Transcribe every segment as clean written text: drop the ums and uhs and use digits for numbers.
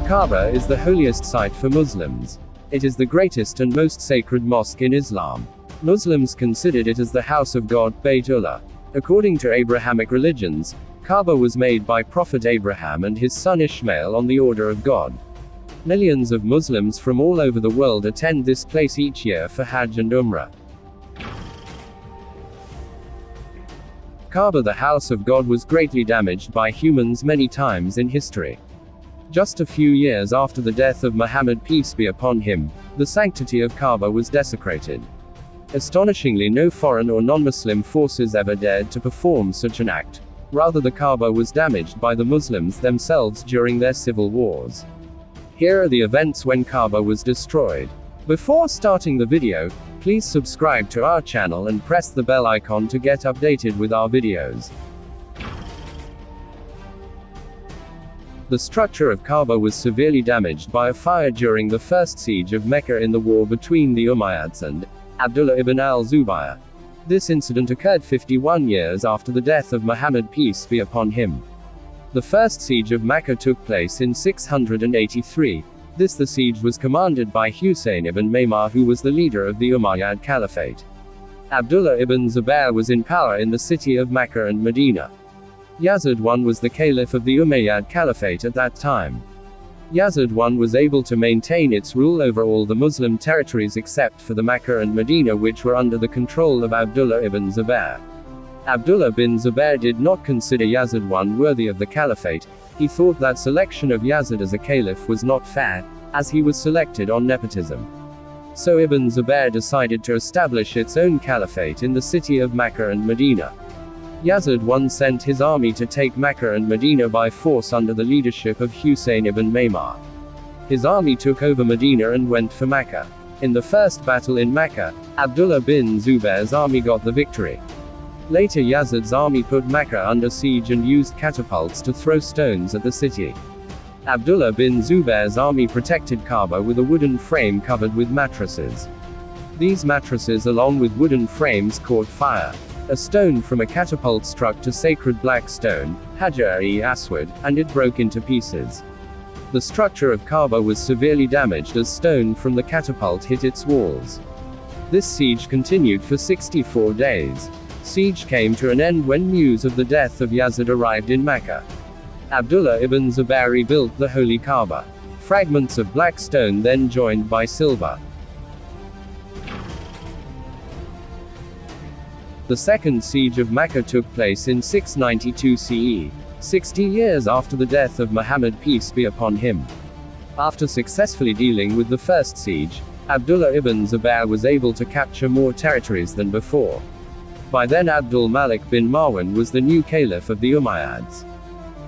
Kaaba is the holiest site for Muslims. It is the greatest and most sacred mosque in Islam. Muslims considered it as the house of God, Baytullah. According to Abrahamic religions, Kaaba was made by Prophet Abraham and his son Ishmael on the order of God. Millions of Muslims from all over the world attend this place each year for Hajj and Umrah. Kaaba, the house of God, was greatly damaged by humans many times in history. Just a few years after the death of Muhammad, peace be upon him, the sanctity of Kaaba was desecrated. Astonishingly, no foreign or non-Muslim forces ever dared to perform such an act. Rather, the Kaaba was damaged by the Muslims themselves during their civil wars. Here are the events when Kaaba was destroyed. Before starting the video, please subscribe to our channel and press the bell icon to get updated with our videos. The structure of Kaaba was severely damaged by a fire during the first siege of Mecca in the war between the Umayyads and Abdullah ibn al-Zubayr. This incident occurred 51 years after the death of Muhammad, peace be upon him. The first siege of Mecca took place in 683. The siege was commanded by Husayn ibn Maymar, who was the leader of the Umayyad Caliphate. Abdullah ibn Zubayr was in power in the city of Mecca and Medina. Yazid I was the caliph of the Umayyad Caliphate at that time. Yazid I was able to maintain its rule over all the Muslim territories except for the Mecca and Medina, which were under the control of Abdullah ibn Zubayr. Abdullah bin Zubayr did not consider Yazid I worthy of the caliphate. He thought that selection of Yazid as a caliph was not fair, as he was selected on nepotism. So Ibn Zubayr decided to establish its own caliphate in the city of Mecca and Medina. Yazid I sent his army to take Mecca and Medina by force under the leadership of Husayn ibn Maymar. His army took over Medina and went for Mecca. In the first battle in Mecca, Abdullah bin Zubayr's army got the victory. Later, Yazid's army put Mecca under siege and used catapults to throw stones at the city. Abdullah bin Zubayr's army protected Kaaba with a wooden frame covered with mattresses. These mattresses, along with wooden frames, caught fire. A stone from a catapult struck to sacred black stone, Hajar-e-Aswad, and it broke into pieces. The structure of Kaaba was severely damaged as stone from the catapult hit its walls. This siege continued for 64 days. Siege came to an end when news of the death of Yazid arrived in Mecca. Abdullah ibn Zubayr rebuilt the holy Kaaba. Fragments of black stone then joined by silver. The second siege of Mecca took place in 692 CE, 60 years after the death of Muhammad, peace be upon him. After successfully dealing with the first siege, Abdullah ibn Zubayr was able to capture more territories than before. By then, Abdul Malik bin Marwan was the new caliph of the Umayyads.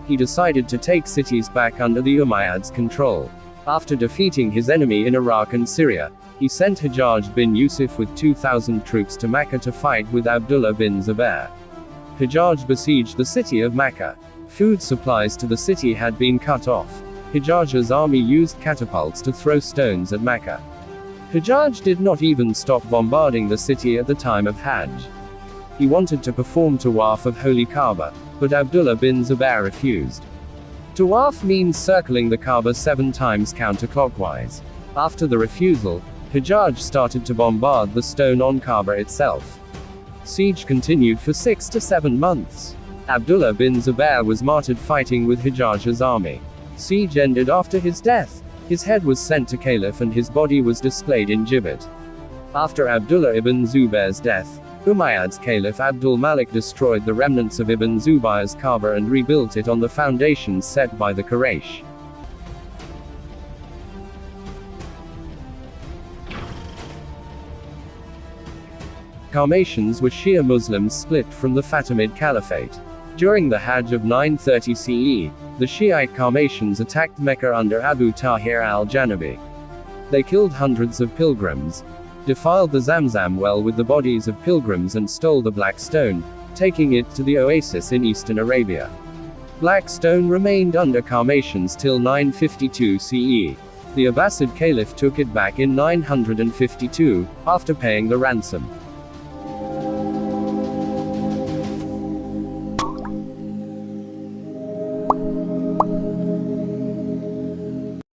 He decided to take cities back under the Umayyads' control. After defeating his enemy in Iraq and Syria, he sent Hajjaj bin Yusuf with 2,000 troops to Mecca to fight with Abdullah bin Zubayr. Hajjaj besieged the city of Mecca. Food supplies to the city had been cut off. Hajjaj's army used catapults to throw stones at Mecca. Hajjaj did not even stop bombarding the city at the time of Hajj. He wanted to perform Tawaf of Holy Kaaba, but Abdullah bin Zubayr refused. Tawaf means circling the Kaaba 7 times counterclockwise. After the refusal, Hajjaj started to bombard the stone on Kaaba itself. Siege continued for 6 to 7 months. Abdullah bin Zubayr was martyred fighting with Hajjaj's army. Siege ended after his death. His head was sent to Caliph and his body was displayed in gibbet. After Abdullah ibn Zubayr's death, Umayyad's Caliph Abdul Malik destroyed the remnants of Ibn Zubayr's Kaaba and rebuilt it on the foundations set by the Quraysh. Qarmatians were Shia Muslims split from the Fatimid Caliphate. During the Hajj of 930 CE, the Shiite Qarmatians attacked Mecca under Abu Tahir al-Janabi. They killed hundreds of pilgrims, defiled the Zamzam well with the bodies of pilgrims and stole the black stone, taking it to the oasis in eastern Arabia. Black stone remained under Qarmatians till 952 CE. The Abbasid Caliph took it back in 952, after paying the ransom.